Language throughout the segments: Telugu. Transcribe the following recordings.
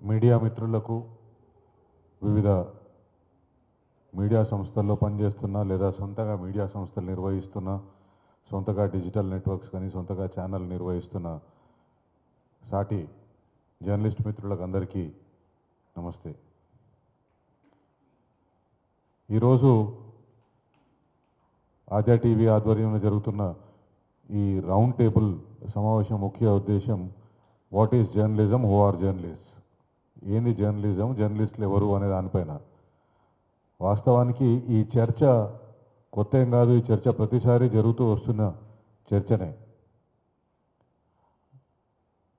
మీడియా మిత్రులకు వివిధ మీడియా సంస్థల్లో పనిచేస్తున్న లేదా సొంతంగా మీడియా సంస్థలు నిర్వహిస్తున్న సొంతగా డిజిటల్ నెట్వర్క్స్ కానీ సొంతగా ఛానల్ నిర్వహిస్తున్న సాటి జర్నలిస్ట్ మిత్రులకు అందరికీ నమస్తే. ఈరోజు ఆద్య టీవీ ఆధ్వర్యంలో జరుగుతున్న ఈ రౌండ్ టేబుల్ సమావేశం ముఖ్య ఉద్దేశం what is journalism, who are journalist, ఏంది జర్నలిజం, జర్నలిస్టులు ఎవరు అనే దానిపైన. వాస్తవానికి ఈ చర్చ కొత్త ఏం కాదు, ఈ చర్చ ప్రతిసారి జరుగుతూ వస్తున్న చర్చనే.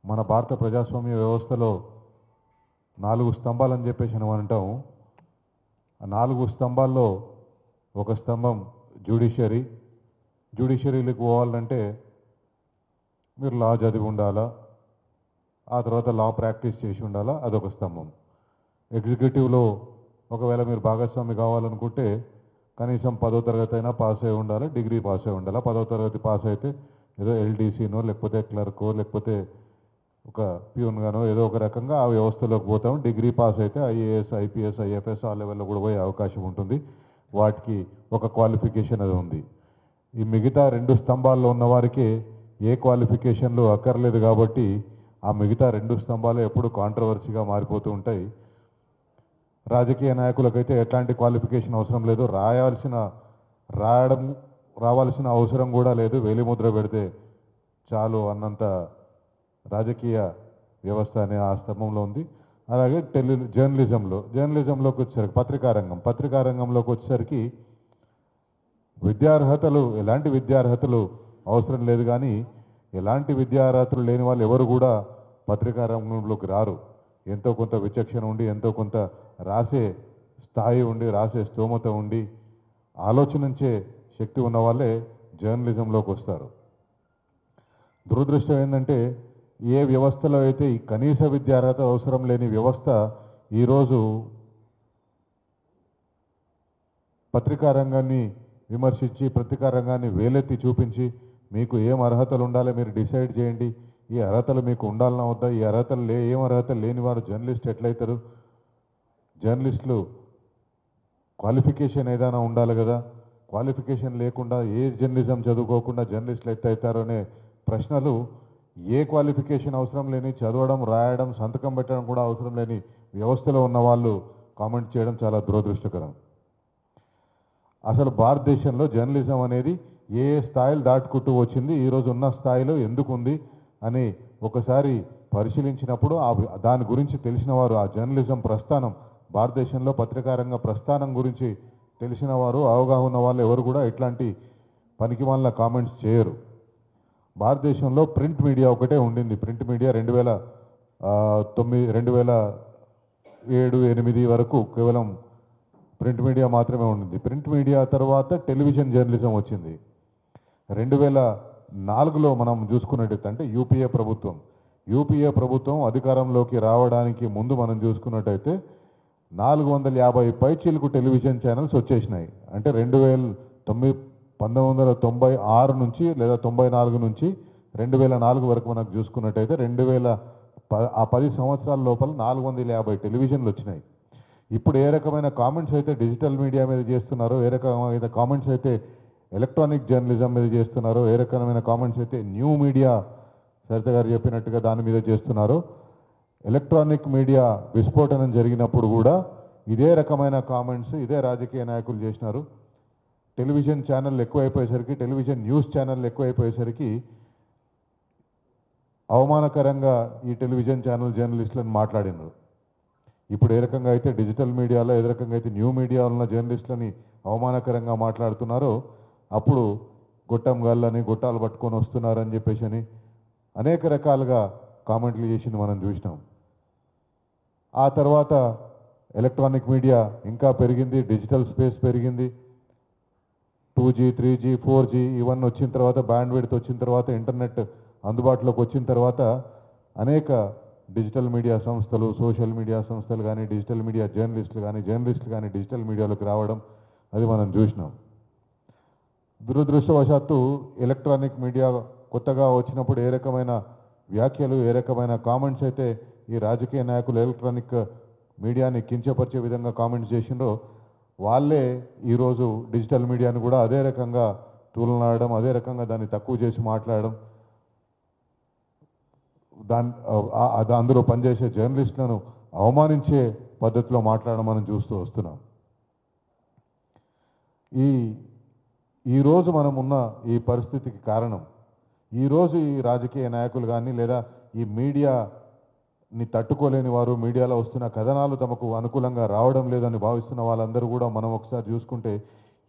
మన భారత ప్రజాస్వామ్య వ్యవస్థలో 4 స్తంభాలని చెప్పేసి మనం అంటాం. ఆ 4 స్తంభాల్లో ఒక స్తంభం జ్యుడిషియరీ. జ్యుడిషియరీలకు పోవాలంటే మీరు లా చదివి ఉండాలా, ఆ తర్వాత లా ప్రాక్టీస్ చేసి ఉండాలా, అదొక స్తంభం. ఎగ్జిక్యూటివ్లో ఒకవేళ మీరు భాగస్వామి కావాలనుకుంటే కనీసం 10వ తరగతి అయినా పాస్ అయి ఉండాలి, డిగ్రీ పాస్ అయి ఉండాలి. 10వ తరగతి పాస్ అయితే ఏదో ఎల్డీసీనో లేకపోతే క్లర్కో లేకపోతే ఒక ప్యూన్గానో ఏదో ఒక రకంగా ఆ వ్యవస్థలోకి పోతాం. డిగ్రీ పాస్ అయితే ఐఏఎస్, ఐపీఎస్, ఐఎఫ్ఎస్ ఆ లెవెల్లో కూడా పోయే అవకాశం ఉంటుంది. వాటికి ఒక క్వాలిఫికేషన్ అది ఉంది. ఈ మిగతా 2 స్తంభాల్లో ఉన్న వారికి ఏ క్వాలిఫికేషన్లు అక్కర్లేదు కాబట్టి ఆ మిగతా 2 స్తంభాలు ఎప్పుడు కాంట్రవర్సీగా మారిపోతూ ఉంటాయి. రాజకీయ నాయకులకైతే ఎట్లాంటి క్వాలిఫికేషన్ అవసరం లేదు, రావాల్సిన అవసరం కూడా లేదు, వేలిముద్ర పెడితే చాలు అన్నంత రాజకీయ వ్యవస్థ అనే ఆ స్తంభంలో ఉంది. అలాగే జర్నలిజంలోకి వచ్చేసరికి పత్రికా రంగంలోకి వచ్చేసరికి విద్యార్హతలు, ఎలాంటి విద్యార్హతలు అవసరం లేదు. కానీ ఎలాంటి విద్యార్హతలు లేని వాళ్ళు ఎవరు కూడా పత్రికా రంగంలోకి రారు. ఎంతో కొంత విచక్షణ ఉండి, ఎంతో కొంత రాసే స్థాయి ఉండి, రాసే స్తోమత ఉండి, ఆలోచించే శక్తి ఉన్న వాళ్ళే జర్నలిజంలోకి వస్తారు. దురదృష్టం ఏంటంటే ఏ వ్యవస్థలో అయితే ఈ కనీస విద్యార్హత అవసరం లేని వ్యవస్థ ఈరోజు పత్రికా రంగాన్ని విమర్శించి, పత్రికా రంగాన్ని వేలెత్తి చూపించి మీకు ఏం అర్హతలు ఉండాలో మీరు డిసైడ్ చేయండి, ఈ అర్హతలు మీకు ఉండాలన్నా వద్దా, ఈ అర్హతలు ఏం అర్హతలు లేని వారు జర్నలిస్ట్ ఎట్లయితారు, జర్నలిస్టులు క్వాలిఫికేషన్ ఏదైనా ఉండాలి కదా, క్వాలిఫికేషన్ లేకుండా ఏ జర్నలిజం చదువుకోకుండా జర్నలిస్టులు ఎట్లయితారు అనే ప్రశ్నలు ఏ క్వాలిఫికేషన్ అవసరం లేని, చదవడం, రాయడం, సంతకం పెట్టడం కూడా అవసరం లేని వ్యవస్థలో ఉన్న వాళ్ళు కామెంట్ చేయడం చాలా దురదృష్టకరం. అసలు భారతదేశంలో జర్నలిజం అనేది ఏ స్థాయిలు దాటుకుంటూ వచ్చింది, ఈరోజు ఉన్న స్థాయిలో ఎందుకు ఉంది అని ఒకసారి పరిశీలించినప్పుడు దాని గురించి తెలిసిన వారు, ఆ జర్నలిజం ప్రస్థానం, భారతదేశంలో పత్రికారంగ ప్రస్థానం గురించి తెలిసిన వారు, అవగాహన ఉన్న వాళ్ళు ఎవరు కూడా ఇట్లాంటి పనికిమాలిన కామెంట్స్ చేయరు. భారతదేశంలో ప్రింట్ మీడియా ఒకటే ఉండింది. ప్రింట్ మీడియా 2007-8 వరకు కేవలం ప్రింట్ మీడియా మాత్రమే ఉండింది. ప్రింట్ మీడియా తర్వాత టెలివిజన్ జర్నలిజం వచ్చింది. 2004లో మనం చూసుకున్నట్టయితే, అంటే యూపీఏ ప్రభుత్వం అధికారంలోకి రావడానికి ముందు మనం చూసుకున్నట్టయితే 450 పైచీలకు టెలివిజన్ ఛానల్స్ వచ్చేసినాయి. అంటే 1996 నుంచి లేదా 94 నుంచి 2004 వరకు మనకు చూసుకున్నట్టయితే 10 సంవత్సరాల లోపల 450 టెలివిజన్లు వచ్చినాయి. ఇప్పుడు ఏ రకమైన కామెంట్స్ అయితే డిజిటల్ మీడియా మీద చేస్తున్నారో, ఏ రకమైన కామెంట్స్ అయితే ఎలక్ట్రానిక్ జర్నలిజం మీద చేస్తున్నారో, ఏ రకమైన కామెంట్స్ అయితే న్యూ మీడియా సరిత గారు చెప్పినట్టుగా దాని మీద చేస్తున్నారో, ఎలక్ట్రానిక్ మీడియా విస్ఫోటనం జరిగినప్పుడు కూడా ఇదే రకమైన కామెంట్స్ ఇదే రాజకీయ నాయకులు చేసినారు. టెలివిజన్ ఛానల్ ఎక్కువైపోయేసరికి, టెలివిజన్ న్యూస్ ఛానల్ ఎక్కువైపోయేసరికి అవమానకరంగా ఈ టెలివిజన్ ఛానల్ జర్నలిస్టులను మాట్లాడినారు. ఇప్పుడు ఏ రకంగా అయితే డిజిటల్ మీడియాలో, ఏ రకంగా అయితే న్యూ మీడియాలో ఉన్న జర్నలిస్టులని అవమానకరంగా మాట్లాడుతున్నారో, అప్పుడు గొట్టాలు పట్టుకొని వస్తున్నారని చెప్పేసి అని అనేక రకాలుగా కామెంట్లు చేసింది మనం చూసినాం. ఆ తర్వాత ఎలక్ట్రానిక్ మీడియా ఇంకా పెరిగింది, డిజిటల్ స్పేస్ పెరిగింది. 2G, 3G, 4G ఇవన్నీ వచ్చిన తర్వాత, బ్యాండ్ విడ్త్ వచ్చిన తర్వాత, ఇంటర్నెట్ అందుబాటులోకి వచ్చిన తర్వాత అనేక డిజిటల్ మీడియా సంస్థలు, సోషల్ మీడియా సంస్థలు కానీ, డిజిటల్ మీడియా జర్నలిస్టులు కానీ డిజిటల్ మీడియాలోకి రావడం అది మనం చూసినాం. దురదృష్టవశాత్తు ఎలక్ట్రానిక్ మీడియా కొత్తగా వచ్చినప్పుడు ఏ రకమైన వ్యాఖ్యలు, ఏ రకమైన కామెంట్స్ అయితే ఈ రాజకీయ నాయకులు ఎలక్ట్రానిక్ మీడియాని కించపరిచే విధంగా కామెంట్స్ చేసిండ్రో వాళ్ళే ఈరోజు డిజిటల్ మీడియాని కూడా అదే రకంగా తూలనాడడం, అదే రకంగా దాన్ని తక్కువ చేసి మాట్లాడడం, అందులో పనిచేసే జర్నలిస్టులను అవమానించే పద్ధతిలో మాట్లాడడం మనం చూస్తూ వస్తున్నాం. ఈరోజు మనం ఉన్న ఈ పరిస్థితికి కారణం, ఈరోజు ఈ రాజకీయ నాయకులు కానీ లేదా ఈ మీడియాని తట్టుకోలేని వారు, మీడియాలో వస్తున్న కథనాలు తమకు అనుకూలంగా రావడం లేదని భావిస్తున్న వాళ్ళందరూ కూడా మనం ఒకసారి చూసుకుంటే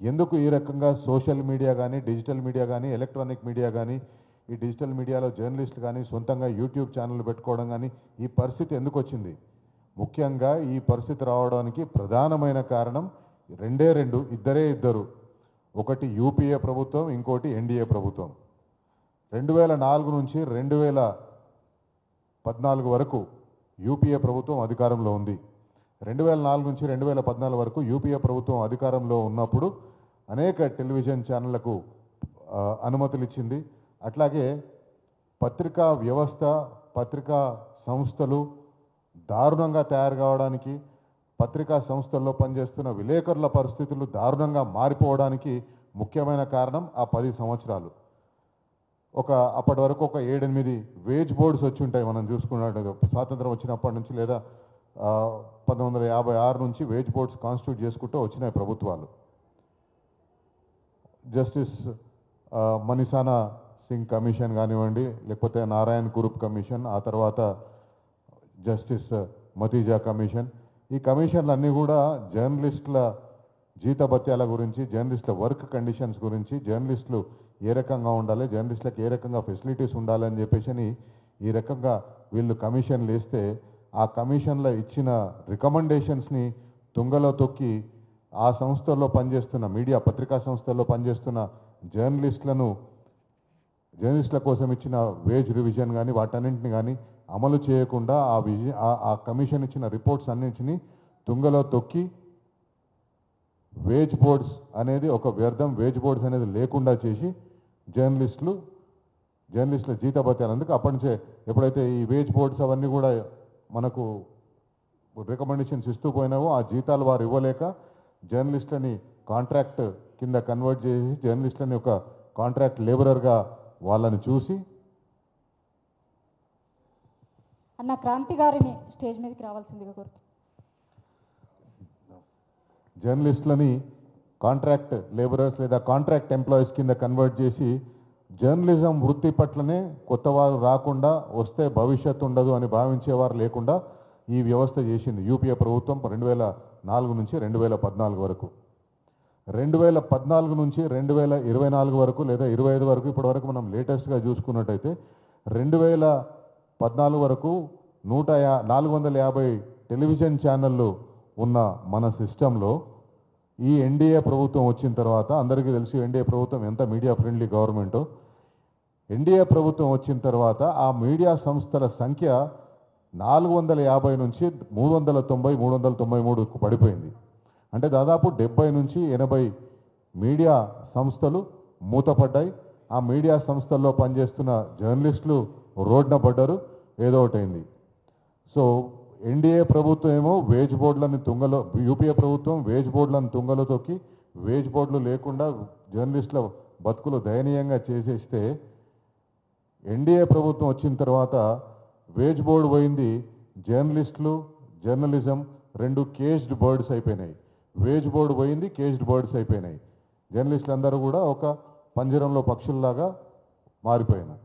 ఎందుకు ఈ రకంగా సోషల్ మీడియా కానీ, డిజిటల్ మీడియా కానీ, ఎలక్ట్రానిక్ మీడియా కానీ, ఈ డిజిటల్ మీడియాలో జర్నలిస్టులు కానీ సొంతంగా యూట్యూబ్ ఛానల్ పెట్టుకోవడం కానీ ఈ పరిస్థితి ఎందుకు వచ్చింది? ముఖ్యంగా ఈ పరిస్థితి రావడానికి ప్రధానమైన కారణం ఇద్దరే ఇద్దరు. ఒకటి యూపీఏ ప్రభుత్వం, ఇంకోటి ఎన్డీఏ ప్రభుత్వం. 2004 నుంచి 2014 వరకు యూపీఏ ప్రభుత్వం అధికారంలో ఉంది. 2004 నుంచి 2014 వరకు యూపీఏ ప్రభుత్వం అధికారంలో ఉన్నప్పుడు అనేక టెలివిజన్ ఛానళ్లకు అనుమతులు ఇచ్చింది. అట్లాగే పత్రికా వ్యవస్థ, పత్రికా సంస్థలు దారుణంగా తయారు కావడానికి, పత్రికా సంస్థల్లో పనిచేస్తున్న విలేకరుల పరిస్థితులు దారుణంగా మారిపోవడానికి ముఖ్యమైన కారణం ఆ 10 సంవత్సరాలు. అప్పటి వరకు ఒక 7-8 వేజ్ బోర్డ్స్ వచ్చి ఉంటాయి. మనం చూసుకున్నట్టు స్వాతంత్రం వచ్చినప్పటి నుంచి లేదా 1956 నుంచి వేజ్ బోర్డ్స్ కాన్స్టిట్యూట్ చేసుకుంటూ వచ్చినాయి ప్రభుత్వాలు. జస్టిస్ మనీషానా సింగ్ కమిషన్ కానివ్వండి, లేకపోతే నారాయణ్ కురూప్ కమిషన్, ఆ తర్వాత జస్టిస్ మతీజా కమిషన్. ఈ కమిషన్లన్నీ కూడా జర్నలిస్టుల జీతభత్యాల గురించి, జర్నలిస్టుల వర్క్ కండిషన్స్ గురించి, జర్నలిస్టులు ఏ రకంగా ఉండాలి, జర్నలిస్టులకు ఏ రకంగా ఫెసిలిటీస్ ఉండాలని చెప్పేసి ఈ రకంగా వీళ్ళు కమిషన్లు వేస్తే ఆ కమిషన్లో ఇచ్చిన రికమెండేషన్స్ని తుంగలో తొక్కి ఆ సంస్థల్లో పనిచేస్తున్న మీడియా, పత్రికా సంస్థల్లో పనిచేస్తున్న జర్నలిస్టుల కోసం ఇచ్చిన వేజ్ రివిజన్ కానీ వాటన్నింటిని కానీ అమలు చేయకుండా ఆ కమిషన్ ఇచ్చిన రిపోర్ట్స్ అన్నింటినీ తుంగలో తొక్కి వేజ్ బోర్డ్స్ అనేది ఒక వ్యర్థం, వేజ్ బోర్డ్స్ అనేది లేకుండా చేసి జర్నలిస్టుల జీతభత్యాలు. అందుకు అప్పటి నుంచే ఎప్పుడైతే ఈ వేజ్ బోర్డ్స్ అవన్నీ కూడా మనకు రికమెండేషన్స్ ఇస్తూ పోయినావో ఆ జీతాలు వారు ఇవ్వలేక జర్నలిస్టులని కాంట్రాక్ట్ కింద కన్వర్ట్ చేసి జర్నలిస్టులని ఒక కాంట్రాక్ట్ లేబరర్గా వాళ్ళని చూసి. అన్న క్రాంతి గారిని స్టేజ్ మీదకి రావాల్సిందిగా కోరుతున్నాను. జర్నలిస్టులని కాంట్రాక్ట్ లేబరర్స్ లేదా కాంట్రాక్ట్ ఎంప్లాయీస్ కింద కన్వర్ట్ చేసి జర్నలిజం వృత్తి పట్లనే కొత్త వారు రాకుండా, వస్తే భవిష్యత్తు ఉండదు అని భావించేవారు లేకుండా ఈ వ్యవస్థ చేసింది యూపీఏ ప్రభుత్వం 2004 నుంచి 2014 వరకు. 2014 నుంచి 2024 వరకు లేదా 25 వరకు ఇప్పటి వరకు మనం లేటెస్ట్గా చూసుకున్నట్టయితే 2014 వరకు 450 టెలివిజన్ ఛానళ్ళు ఉన్న మన సిస్టంలో ఈ ఎన్డీఏ ప్రభుత్వం వచ్చిన తర్వాత, అందరికీ తెలుసు ఎన్డీఏ ప్రభుత్వం ఎంత మీడియా ఫ్రెండ్లీ గవర్నమెంటో, ఎన్డీఏ ప్రభుత్వం వచ్చిన తర్వాత ఆ మీడియా సంస్థల సంఖ్య 450 నుంచి 393కు పడిపోయింది. అంటే దాదాపు 70 నుంచి 80 మీడియా సంస్థలు మూతపడ్డాయి. ఆ మీడియా సంస్థల్లో పనిచేస్తున్న జర్నలిస్టులు రోడ్న పడ్డారు, ఏదో ఒకటైంది. సో ఎన్డీఏ ప్రభుత్వం ఏమో వేజ్ బోర్డులను యూపీఏ ప్రభుత్వం వేజ్ బోర్డులను తుంగలో తొక్కి వేజ్ బోర్డులు లేకుండా జర్నలిస్టుల బతుకులు దయనీయంగా చేసేస్తే, ఎన్డీఏ ప్రభుత్వం వచ్చిన తర్వాత వేజ్ బోర్డు పోయింది, జర్నలిజం రెండు కేజ్డ్ బర్డ్స్ అయిపోయినాయి. వేజ్ బోర్డు పోయింది, కేజ్డ్ బర్డ్స్ అయిపోయినాయి. జర్నలిస్టులు అందరూ కూడా ఒక పంజరంలో పక్షుల్లాగా మారిపోయినారు.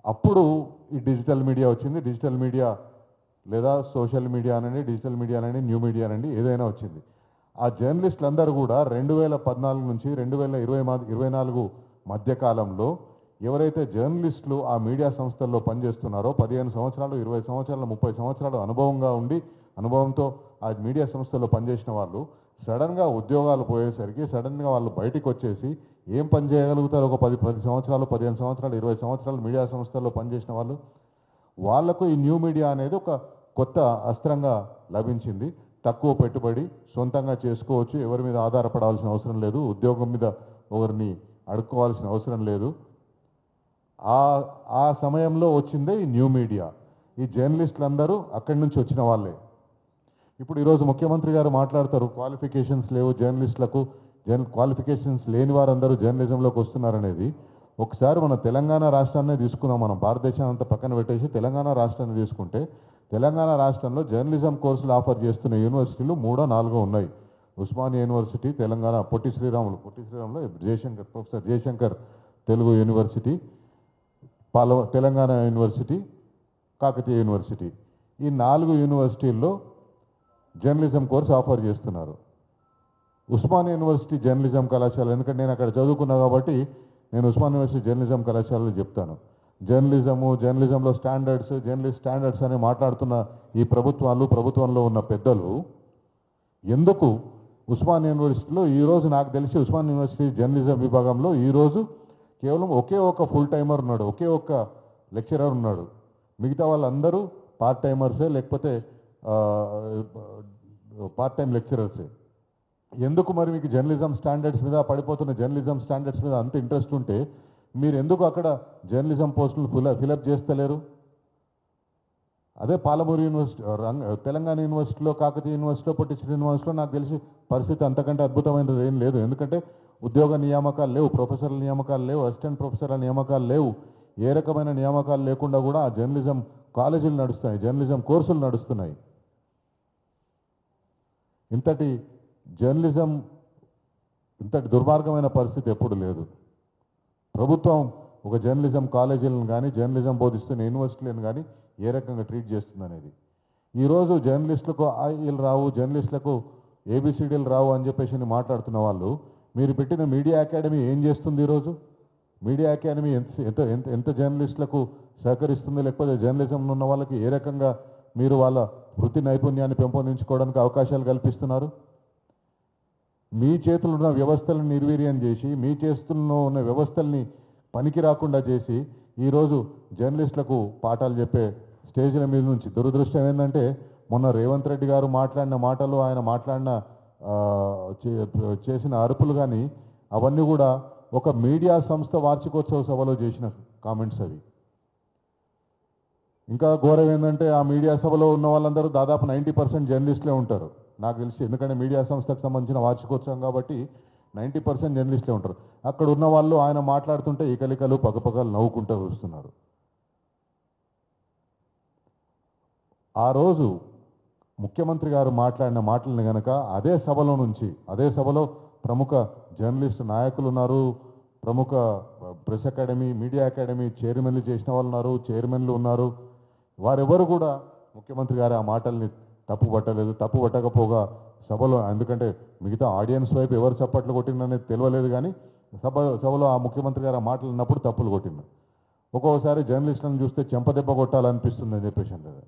అప్పుడు ఈ డిజిటల్ మీడియా వచ్చింది. డిజిటల్ మీడియా లేదా సోషల్ మీడియా అనండి, డిజిటల్ మీడియా అనండి, న్యూ మీడియా అనండి, ఏదైనా వచ్చింది. ఆ జర్నలిస్టులు అందరూ కూడా 2014 నుంచి 2024 మధ్యకాలంలో ఎవరైతే జర్నలిస్టులు ఆ మీడియా సంస్థల్లో పనిచేస్తున్నారో 15 సంవత్సరాలు, 20 సంవత్సరాలు, 30 సంవత్సరాలు అనుభవంతో ఆ మీడియా సంస్థల్లో పనిచేసిన వాళ్ళు సడన్గా ఉద్యోగాలు పోయేసరికి సడన్గా వాళ్ళు బయటికి వచ్చేసి ఏం పని చేయగలుగుతారు? ఒక 10 సంవత్సరాలు, 15 సంవత్సరాలు, 20 సంవత్సరాలు మీడియా సంస్థల్లో పనిచేసిన వాళ్ళకు ఈ న్యూ మీడియా అనేది ఒక కొత్త అస్త్రంగా లభించింది. తక్కువ పెట్టుబడి, సొంతంగా చేసుకోవచ్చు, ఎవరి మీద ఆధారపడాల్సిన అవసరం లేదు, ఉద్యోగం మీద ఎవరిని అడుక్కోవాల్సిన అవసరం లేదు. ఆ సమయంలో వచ్చిందే ఈ న్యూ మీడియా. ఈ జర్నలిస్టులు అందరూ అక్కడి నుంచి వచ్చిన వాళ్ళే. ఇప్పుడు ఈరోజు ముఖ్యమంత్రి గారు మాట్లాడతారు క్వాలిఫికేషన్స్ లేవు జర్నలిస్టులకు, క్వాలిఫికేషన్స్ లేని వారందరూ జర్నలిజంలోకి వస్తున్నారనేది. ఒకసారి మన తెలంగాణ రాష్ట్రాన్నే తీసుకుందాం, మనం భారతదేశాన్ని అంతా పక్కన పెట్టేసి తెలంగాణ రాష్ట్రాన్ని తీసుకుంటే, తెలంగాణ రాష్ట్రంలో జర్నలిజం కోర్సులు ఆఫర్ చేస్తున్న యూనివర్సిటీలు 3-4 ఉన్నాయి. Osmania university, Telangana Potti Sriramulu Jayashankar, professor Jayashankar Telugu university, Telangana university, Kakatiya university. ఈ 4 యూనివర్సిటీల్లో జర్నలిజం కోర్స్ ఆఫర్ చేస్తున్నారు. ఉస్మానియా యూనివర్సిటీ జర్నలిజం కళాశాల, ఎందుకంటే నేను అక్కడ చదువుకున్నా కాబట్టి నేను ఉస్మానియా యూనివర్సిటీ జర్నలిజం కళాశాలలో చెప్తాను. జర్నలిజంలో జర్నలిస్ట్ స్టాండర్డ్స్ అని మాట్లాడుతున్న ఈ ప్రభుత్వంలో ఉన్న పెద్దలు ఎందుకు ఉస్మానియా యూనివర్సిటీలో ఈరోజు నాకు తెలిసి ఉస్మానియా యూనివర్సిటీ జర్నలిజం విభాగంలో ఈరోజు కేవలం ఒకే ఒక ఫుల్ టైమర్ ఉన్నాడు, ఒకే ఒక్క లెక్చరర్ ఉన్నాడు. మిగతా వాళ్ళందరూ పార్ట్ టైమర్సే, లేకపోతే పార్ట్ టైం లెక్చరర్సే. ఎందుకు మరి మీకు జర్నలిజం స్టాండర్డ్స్ మీద, పడిపోతున్న జర్నలిజం స్టాండర్డ్స్ మీద అంత ఇంట్రెస్ట్ ఉంటే మీరు ఎందుకు అక్కడ జర్నలిజం పోస్టులు ఫిలప్ చేస్తలేరు? అదే పాలమూరు యూనివర్సిటీ, తెలంగాణ యూనివర్సిటీలో, కాకతీయ యూనివర్సిటీలో, పొట్టి యూనివర్సిటీలో నాకు తెలిసి పరిస్థితి అంతకంటే అద్భుతమైనది ఏం లేదు. ఎందుకంటే ఉద్యోగ నియామకాలు లేవు, ప్రొఫెసర్ల నియామకాలు లేవు, అసిస్టెంట్ ప్రొఫెసర్ల నియామకాలు లేవు. ఏ రకమైన నియామకాలు లేకుండా కూడా ఆ జర్నలిజం కాలేజీలు నడుస్తున్నాయి, జర్నలిజం కోర్సులు నడుస్తున్నాయి. ఇంతటి దుర్మార్గమైన పరిస్థితి ఎప్పుడు లేదు. ప్రభుత్వం ఒక జర్నలిజం కాలేజీలను కానీ, జర్నలిజం బోధిస్తున్న యూనివర్సిటీలను కానీ ఏ రకంగా ట్రీట్ చేస్తుందనేది. ఈరోజు జర్నలిస్టులకు ఐఈలు రావు, జర్నలిస్టులకు ఏబిసిడీలు రావు అని చెప్పేసి మాట్లాడుతున్న వాళ్ళు, మీరు పెట్టిన మీడియా అకాడమీ ఏం చేస్తుంది? ఈరోజు మీడియా అకాడమీ ఎంత జర్నలిస్టులకు సహకరిస్తుంది, లేకపోతే జర్నలిజంలో ఉన్న వాళ్ళకి ఏ రకంగా మీరు వాళ్ళ వృత్తి నైపుణ్యాన్ని పెంపొందించుకోవడానికి అవకాశాలు కల్పిస్తున్నారు? మీ చేతుల్లో ఉన్న వ్యవస్థలను నిర్వీర్యం చేసి, మీ చేతుల్లో ఉన్న వ్యవస్థల్ని పనికి రాకుండా చేసి ఈరోజు జర్నలిస్టులకు పాఠాలు చెప్పే స్టేజ్ల మీద నుంచి. దురదృష్టం ఏంటంటే మొన్న రేవంత్ రెడ్డి గారు మాట్లాడిన మాటలు, ఆయన చేసిన అరుపులు కానీ అవన్నీ కూడా ఒక మీడియా సంస్థ వార్షికోత్సవ సభలో చేసిన కామెంట్స్ అవి. ఇంకా ఘోరం ఏంటంటే ఆ మీడియా సభలో ఉన్న వాళ్ళందరూ దాదాపు 90% జర్నలిస్టులే ఉంటారు నాకు తెలిసి. ఎందుకంటే మీడియా సంస్థకు సంబంధించిన వార్షికోత్సవం కాబట్టి 90% జర్నలిస్టులే ఉంటారు. అక్కడ ఉన్న వాళ్ళు ఆయన మాట్లాడుతుంటే ఈకలికలు పక్కపక్కలు నవ్వుకుంటూ వస్తున్నారు. ఆ రోజు ముఖ్యమంత్రి గారు మాట్లాడిన మాటలను కనుక అదే సభలో ప్రముఖ జర్నలిస్టు నాయకులు ఉన్నారు, ప్రముఖ ప్రెస్ అకాడమీ, మీడియా అకాడమీ చైర్మన్లు చేసిన వాళ్ళు ఉన్నారు, చైర్మన్లు ఉన్నారు. వారెవరు కూడా ముఖ్యమంత్రి గారు ఆ మాటల్ని తప్పు పట్టకపోగా సభలో, ఎందుకంటే మిగతా ఆడియన్స్ వైపు ఎవరు చప్పట్లు కొట్టిందనేది తెలియలేదు, కానీ సభలో ఆ ముఖ్యమంత్రి గారు ఆ మాటలు ఉన్నప్పుడు తప్పులు కొట్టింది. ఒక్కొక్కసారి జర్నలిస్టులను చూస్తే చెంపదెబ్బ కొట్టాలనిపిస్తుంది అని చెప్పేసి అంటారు.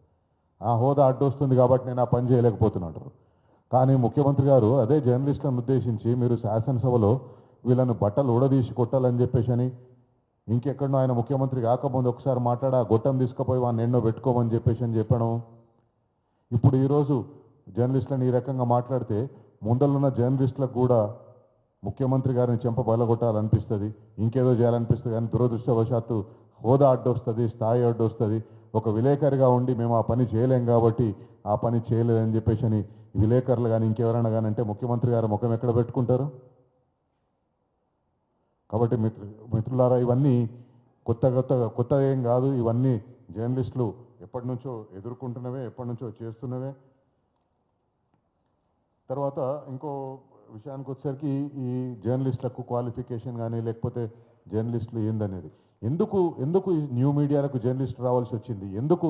ఆ హోదా అడ్డొస్తుంది కాబట్టి నేను ఆ పని చేయలేకపోతున్నాను. కానీ ముఖ్యమంత్రి గారు అదే జర్నలిస్టులను ఉద్దేశించి మీరు శాసనసభలో వీళ్ళను బట్టలు ఊడదీసి కొట్టాలని చెప్పేసి అని, ఇంకెక్కడో ఆయన ముఖ్యమంత్రి కాకముందు ఒకసారి ఆ గొట్టం తీసుకుపోయి వాడిని ఎన్నో పెట్టుకోమని చెప్పేసి అని చెప్పడం. ఇప్పుడు ఈరోజు జర్నలిస్టులను ఈ రకంగా మాట్లాడితే ముందరున్న జర్నలిస్టులకు కూడా ముఖ్యమంత్రి గారిని చెంప బలగొట్టాలనిపిస్తుంది, ఇంకేదో చేయాలనిపిస్తుంది. కానీ దురదృష్టవశాత్తు హోదా అడ్డొస్తుంది, స్థాయి అడ్డొస్తుంది. ఒక విలేకరిగా ఉండి మేము ఆ పని చేయలేం కాబట్టి ఆ పని చేయలేదని చెప్పేసి అని విలేకరులు కానీ ఇంకెవరైనా కానీ అంటే ముఖ్యమంత్రి గారు ముఖం ఎక్కడ పెట్టుకుంటారు? కాబట్టి మిత్రులారా, ఇవన్నీ కొత్త ఏం కాదు. ఇవన్నీ జర్నలిస్టులు ఎప్పటి నుంచో ఎదుర్కొంటున్నవే, ఎప్పటి నుంచో చేస్తున్నవే. తర్వాత ఇంకో విషయానికి వచ్చేసరికి ఈ జర్నలిస్టులకు క్వాలిఫికేషన్ కానీ, లేకపోతే జర్నలిస్టులు ఏందనేది, ఎందుకు ఈ న్యూ మీడియాలకు జర్నలిస్టులు రావాల్సి వచ్చింది? ఎందుకు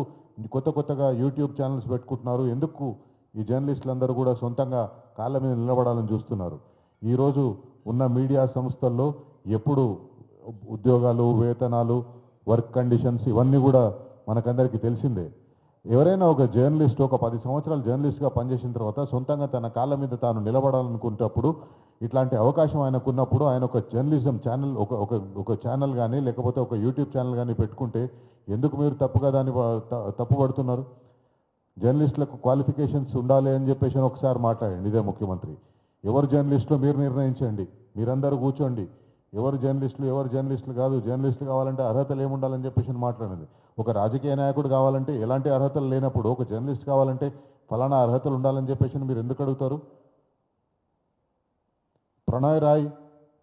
కొత్తగా యూట్యూబ్ ఛానల్స్ పెట్టుకుంటున్నారు? ఎందుకు ఈ జర్నలిస్టులందరూ కూడా సొంతంగా కాళ్ళ మీద నిలబడాలని చూస్తున్నారు? ఈరోజు ఉన్న మీడియా సంస్థల్లో ఎప్పుడు ఉద్యోగాలు, వేతనాలు, వర్క్ కండిషన్స్ ఇవన్నీ కూడా మనకందరికీ తెలిసిందే. ఎవరైనా ఒక జర్నలిస్ట్ ఒక 10 సంవత్సరాలు జర్నలిస్ట్గా పనిచేసిన తర్వాత సొంతంగా తన కాళ్ళ మీద తాను నిలబడాలనుకునేటప్పుడు, ఇట్లాంటి అవకాశం ఆయనకున్నప్పుడు ఆయన ఒక జర్నలిజం ఛానల్, ఒక ఛానల్ కానీ లేకపోతే ఒక యూట్యూబ్ ఛానల్ కానీ పెట్టుకుంటే ఎందుకు మీరు తప్పుపడుతున్నారు? జర్నలిస్టులకు క్వాలిఫికేషన్స్ ఉండాలి అని చెప్పేసి ఒకసారి మాట్లాడండి ఇదే ముఖ్యమంత్రి. ఎవరు జర్నలిస్టులు మీరు నిర్ణయించండి, మీరందరూ కూర్చోండి. ఎవరు జర్నలిస్టులు కాదు, జర్నలిస్టులు కావాలంటే అర్హతలు ఏముండాలని చెప్పేసి మాట్లాడింది. ఒక రాజకీయ నాయకుడు కావాలంటే ఎలాంటి అర్హతలు లేనప్పుడు ఒక జర్నలిస్ట్ కావాలంటే ఫలానా అర్హతలు ఉండాలని చెప్పేసి మీరు ఎందుకు అడుగుతారు? ప్రణయ్ రాయ్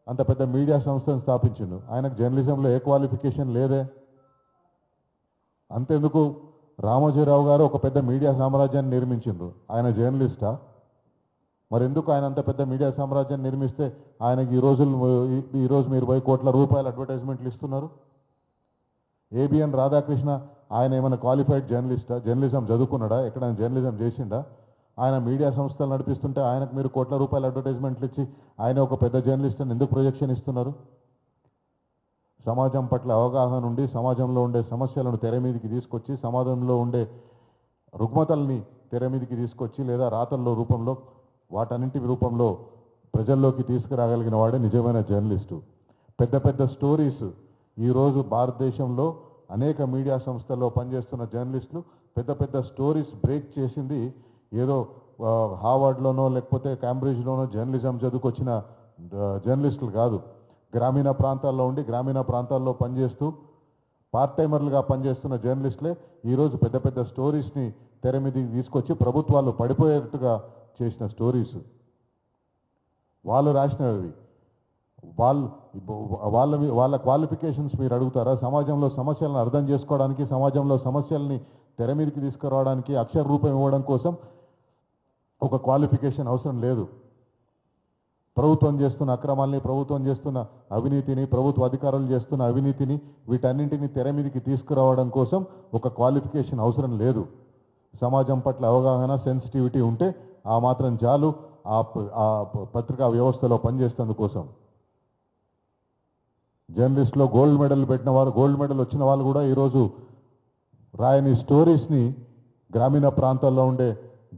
అంత పెద్ద మీడియా సంస్థను స్థాపించిండు, ఆయనకు జర్నలిజంలో ఏ క్వాలిఫికేషన్ లేదే. అంతెందుకు రామోజీరావు గారు ఒక పెద్ద మీడియా సామ్రాజ్యాన్ని నిర్మించిండ్రు, ఆయన జర్నలిస్టా? మరి ఎందుకు ఆయన అంత పెద్ద మీడియా సామ్రాజ్యాన్ని నిర్మిస్తే ఆయనకి ఈరోజు మీరు 10 కోట్ల రూపాయల అడ్వర్టైజ్మెంట్లు ఇస్తున్నారు? ఏబిఎన్ రాధాకృష్ణ ఆయన ఏమైనా క్వాలిఫైడ్ జర్నలిస్టా? జర్నలిజం చదువుకున్నాడా? ఎక్కడైనా జర్నలిజం చేసిండా? ఆయన మీడియా సంస్థలు నడిపిస్తుంటే ఆయనకు మీరు కోట్ల రూపాయల అడ్వర్టైజ్మెంట్లు ఇచ్చి ఆయన ఒక పెద్ద జర్నలిస్ట్ అని ఎందుకు ప్రొజెక్షన్ ఇస్తున్నారు? సమాజం పట్ల అవగాహన ఉండి సమాజంలో ఉండే సమస్యలను తెర మీదకి తీసుకొచ్చి సమాజంలో ఉండే రుగ్మతల్ని తెర మీదకి తీసుకొచ్చి లేదా రాతల్లో రూపంలో వాటన్నింటి రూపంలో ప్రజల్లోకి తీసుకురాగలిగిన వాడే నిజమైన జర్నలిస్టు. పెద్ద పెద్ద స్టోరీస్ ఈరోజు భారతదేశంలో అనేక మీడియా సంస్థల్లో పనిచేస్తున్న జర్నలిస్టులు పెద్ద పెద్ద స్టోరీస్ బ్రేక్ చేసింది ఏదో హార్వర్డ్లోనో లేకపోతే క్యాంబ్రిడ్జ్లోనో జర్నలిజం చదువుకొచ్చిన జర్నలిస్టులు కాదు. గ్రామీణ ప్రాంతాల్లో ఉండి గ్రామీణ ప్రాంతాల్లో పనిచేస్తూ పార్ట్ టైమర్లుగా పనిచేస్తున్న జర్నలిస్టులే ఈరోజు పెద్ద పెద్ద స్టోరీస్ని తెర మీదకి తీసుకొచ్చి ప్రభుత్వాలు పడిపోయేట్టుగా చేసిన స్టోరీస్ వాళ్ళు రాసినవి. వాళ్ళ క్వాలిఫికేషన్స్ మీరు అడుగుతారా? సమాజంలో సమస్యలను అర్థం చేసుకోవడానికి, సమాజంలో సమస్యల్ని తెర మీదకి తీసుకురావడానికి, అక్షర రూపం ఇవ్వడం కోసం ఒక క్వాలిఫికేషన్ అవసరం లేదు. ప్రభుత్వం చేస్తున్న అక్రమాల్ని, ప్రభుత్వం చేస్తున్న అవినీతిని, ప్రభుత్వ అధికారులు చేస్తున్న అవినీతిని వీటన్నింటినీ తెర మీదకి తీసుకురావడం కోసం ఒక క్వాలిఫికేషన్ అవసరం లేదు. సమాజం పట్ల అవగాహన, సెన్సిటివిటీ ఉంటే ఆ మాత్రం చాలు ఆ పత్రికా వ్యవస్థలో పనిచేసేందుకోసం. జర్నలిస్ట్లో గోల్డ్ మెడల్ వచ్చిన వాళ్ళు కూడా ఈరోజు రాయని స్టోరీస్ని గ్రామీణ ప్రాంతాల్లో ఉండే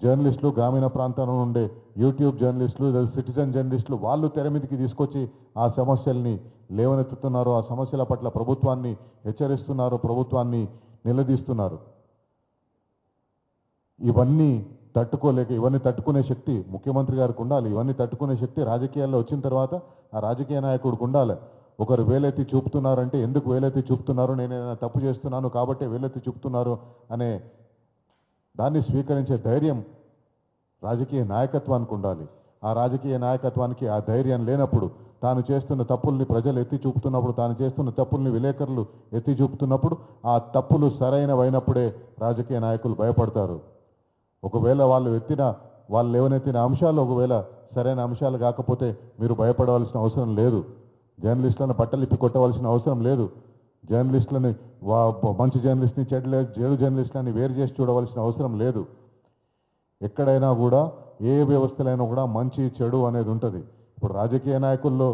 జర్నలిస్టులు, గ్రామీణ ప్రాంతాల్లో ఉండే యూట్యూబ్ జర్నలిస్టులు, సిటిజన్ జర్నలిస్టులు వాళ్ళు తెర మీదకి తీసుకొచ్చి ఆ సమస్యల్ని లేవనెత్తుతున్నారు, ఆ సమస్యల పట్ల ప్రభుత్వాన్ని హెచ్చరిస్తున్నారు, ప్రభుత్వాన్ని నిలదీస్తున్నారు. ఇవన్నీ తట్టుకునే శక్తి ముఖ్యమంత్రి గారికి ఉండాలి. ఇవన్నీ తట్టుకునే శక్తి రాజకీయాల్లో వచ్చిన తర్వాత ఆ రాజకీయ నాయకుడికి ఉండాలి. ఒకరు వేలెత్తి చూపుతున్నారంటే ఎందుకు వేలెత్తి చూపుతున్నారు, నేను ఏదైనా తప్పు చేస్తున్నాను కాబట్టి వేలెత్తి చూపుతున్నారు అనే దాన్ని స్వీకరించే ధైర్యం రాజకీయ నాయకత్వానికి ఉండాలి. ఆ రాజకీయ నాయకత్వానికి ఆ ధైర్యం లేనప్పుడు, తాను చేస్తున్న తప్పుల్ని ప్రజలు ఎత్తి చూపుతున్నప్పుడు, తాను చేస్తున్న తప్పుల్ని విలేకరులు ఎత్తి చూపుతున్నప్పుడు ఆ తప్పులు సరైనవైనప్పుడే రాజకీయ నాయకులు భయపడతారు. ఒకవేళ వాళ్ళు లేవనెత్తిన అంశాలు ఒకవేళ సరైన అంశాలు కాకపోతే మీరు భయపడవలసిన అవసరం లేదు. జర్నలిస్టులను బట్టలిప్పి కొట్టవలసిన అవసరం లేదు. జర్నలిస్టులని మంచి జర్నలిస్ట్ని చెడు జర్నలిస్టులని వేరు చేసి చూడవలసిన అవసరం లేదు. ఎక్కడైనా కూడా ఏ వ్యవస్థలైనా కూడా మంచి చెడు అనేది ఉంటుంది. ఇప్పుడు రాజకీయ నాయకుల్లో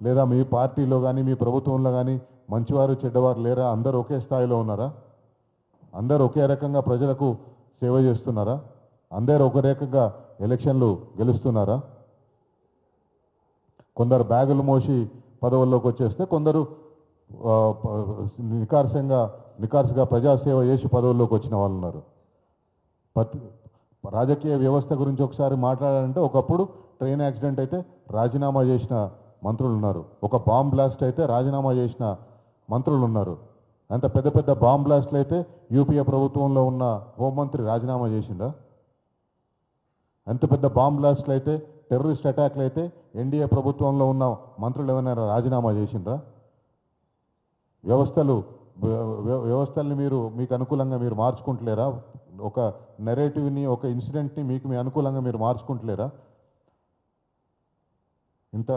లేదా మీ పార్టీలో కానీ మీ ప్రభుత్వంలో కానీ మంచివారు చెడ్డవారు లేరా? అందరూ ఒకే స్థాయిలో ఉన్నారా? అందరూ ఒకే రకంగా ప్రజలకు సేవ చేస్తున్నారా? అందరూ ఒక రకంగా ఎలక్షన్లు గెలుస్తున్నారా? కొందరు బ్యాగులు మోసి పదవుల్లోకి వచ్చేస్తే కొందరు నికార్సుగా ప్రజాసేవ చేసి పదవుల్లోకి వచ్చిన వాళ్ళు ఉన్నారు. రాజకీయ వ్యవస్థ గురించి ఒకసారి మాట్లాడాలంటే ఒకప్పుడు ట్రైన్ యాక్సిడెంట్ అయితే రాజీనామా చేసిన మంత్రులు ఉన్నారు. ఒక బాంబ్ బ్లాస్ట్ అయితే రాజీనామా చేసిన మంత్రులు ఉన్నారు. అంత పెద్ద పెద్ద బాంబ్ బ్లాస్ట్లు అయితే యూపీఏ ప్రభుత్వంలో ఉన్న హోంమంత్రి రాజీనామా చేసిందా? అంత పెద్ద బాంబ్ బ్లాస్ట్లు అయితే, టెర్రరిస్ట్ అటాక్లు అయితే ఎన్డీఏ ప్రభుత్వంలో ఉన్న మంత్రులు ఏమైనా రాజీనామా చేసిండ్రా? వ్యవస్థల్ని మీకు అనుకూలంగా మీరు మార్చుకుంటలేరా? ఒక నెరేటివ్ని, ఒక ఇన్సిడెంట్ని మీ అనుకూలంగా మీరు మార్చుకుంటలేరా? ఇంత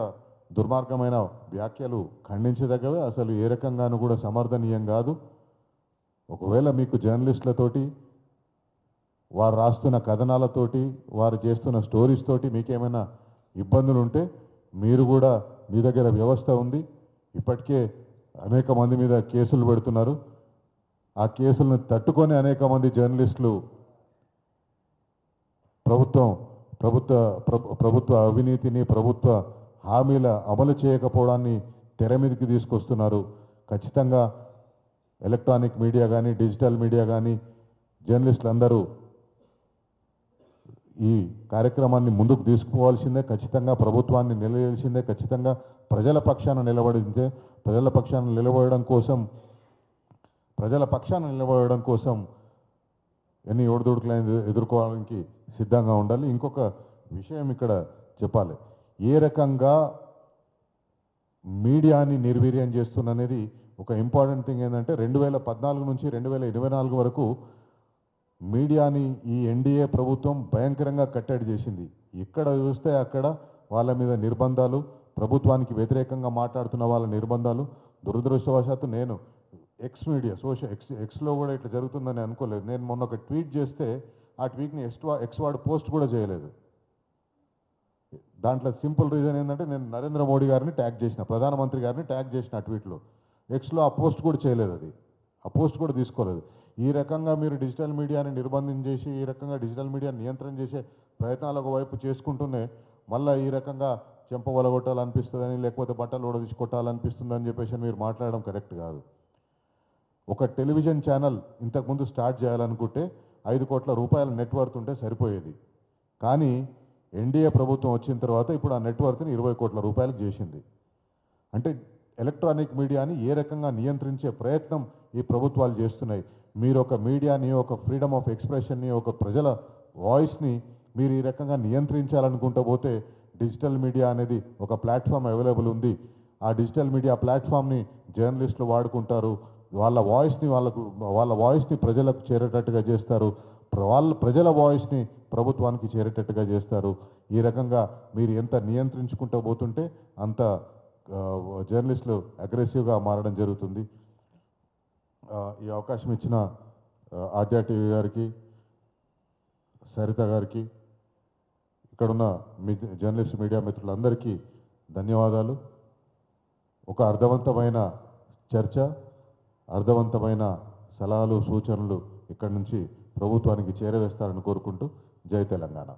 దుర్మార్గమైన వ్యాఖ్యలు ఖండించదగ్గవే, అసలు ఏ రకంగానూ కూడా సమర్థనీయం కాదు. ఒకవేళ మీకు జర్నలిస్టులతోటి, వారు రాస్తున్న కథనాలతోటి, వారు చేస్తున్న స్టోరీస్ తోటి మీకేమైనా ఇబ్బందులు ఉంటే మీరు కూడా, మీ దగ్గర వ్యవస్థ ఉంది, ఇప్పటికే అనేక మంది మీద కేసులు పెడుతున్నారు. ఆ కేసులను తట్టుకొని అనేక మంది జర్నలిస్టులు ప్రభుత్వ అవినీతిని, ప్రభుత్వ హామీల అమలు చేయకపోవడాన్ని తెర మీదకి తీసుకొస్తున్నారు. ఖచ్చితంగా ఎలక్ట్రానిక్ మీడియా కానీ, డిజిటల్ మీడియా కానీ, జర్నలిస్టులు అందరూ ఈ కార్యక్రమాన్ని ముందుకు తీసుకుపోవాల్సిందే. ఖచ్చితంగా ప్రభుత్వాన్ని నిలదీయాల్సిందే. ఖచ్చితంగా ప్రజల పక్షాన నిలబడడం కోసం ప్రజల పక్షాన నిలబడడం కోసం ఎన్ని ఒడిదుడుకులను ఎదుర్కోవడానికి సిద్ధంగా ఉండాలి. ఇంకొక విషయం ఇక్కడ చెప్పాలి. ఏ రకంగా మీడియాని నిర్వీర్యం చేస్తున్ననేది ఒక ఇంపార్టెంట్ థింగ్. ఏంటంటే 2014 నుంచి 2024 వరకు మీడియాని ఈ ఎన్డీఏ ప్రభుత్వం భయంకరంగా కట్టడి చేసింది. ఎక్కడ చూస్తే అక్కడ వాళ్ళ మీద నిర్బంధాలు, ప్రభుత్వానికి వ్యతిరేకంగా మాట్లాడుతున్న వాళ్ళ నిర్బంధాలు. దురదృష్టవశాత్తు నేను మీడియా ఎక్స్లో కూడా ఇట్లా జరుగుతుందని అనుకోలేదు. నేను మొన్న ఒక ట్వీట్ చేస్తే ఆ ట్వీట్ని ఎక్స్ వాడు పోస్ట్ కూడా చేయలేదు. దాంట్లో సింపుల్ రీజన్ ఏంటంటే నేను నరేంద్ర మోడీ గారిని ట్యాగ్ చేసిన, ప్రధానమంత్రి గారిని ట్యాగ్ చేసిన ఆ ట్వీట్లో. ఎక్స్లో ఆ పోస్ట్ కూడా చేయలేదు, ఆ పోస్ట్ కూడా తీసుకోలేదు. ఈ రకంగా మీరు డిజిటల్ మీడియాని నిర్బంధం చేసి, ఈ రకంగా డిజిటల్ మీడియాని నియంత్రణ చేసే ప్రయత్నాలు ఒకవైపు చేసుకుంటూనే మళ్ళీ ఈ రకంగా చెంప వలగొట్టాలనిపిస్తుందని, లేకపోతే బట్టలు ఊడదీసి కొట్టాలనిపిస్తుందని చెప్పేసి మీరు మాట్లాడడం కరెక్ట్ కాదు. ఒక టెలివిజన్ ఛానల్ ఇంతకుముందు స్టార్ట్ చేయాలనుకుంటే 5 కోట్ల రూపాయల నెట్వర్త్ ఉంటే సరిపోయేది. కానీ ఎన్డీఏ ప్రభుత్వం వచ్చిన తర్వాత ఇప్పుడు ఆ నెట్వర్క్ని 20 కోట్ల రూపాయలకు చేసింది. అంటే ఎలక్ట్రానిక్ మీడియాని ఏ రకంగా నియంత్రించే ప్రయత్నం ఈ ప్రభుత్వాలు చేస్తున్నాయి. మీరు ఒక మీడియాని, ఒక ఫ్రీడమ్ ఆఫ్ ఎక్స్ప్రెషన్ని, ఒక ప్రజల వాయిస్ని మీరు ఈ రకంగా నియంత్రించాలనుకుంటూ పోతే డిజిటల్ మీడియా అనేది ఒక ప్లాట్ఫామ్ అవైలబుల్ ఉంది. ఆ డిజిటల్ మీడియా ప్లాట్ఫామ్ని జర్నలిస్టులు వాడుకుంటారు. వాళ్ళ వాయిస్ని ప్రజలకు చేరేటట్టుగా చేస్తారు. ప్రజల వాయిస్ని ప్రభుత్వానికి చేరేటట్టుగా చేస్తారు. ఈ రకంగా మీరు ఎంత నియంత్రించుకుంటూ పోతుంటే అంత జర్నలిస్టులు అగ్రెసివ్గా మారడం జరుగుతుంది. ఈ అవకాశం ఇచ్చిన ఆద్య టీవీ గారికి, సరిత గారికి, ఇక్కడున్న జర్నలిస్ట్ మీడియా మిత్రులందరికీ ధన్యవాదాలు. ఒక అర్థవంతమైన చర్చ, అర్థవంతమైన సలహాలు, సూచనలు ఇక్కడి నుంచి ప్రభుత్వానికి చేరవేస్తారని కోరుకుంటూ జై తెలంగాణ.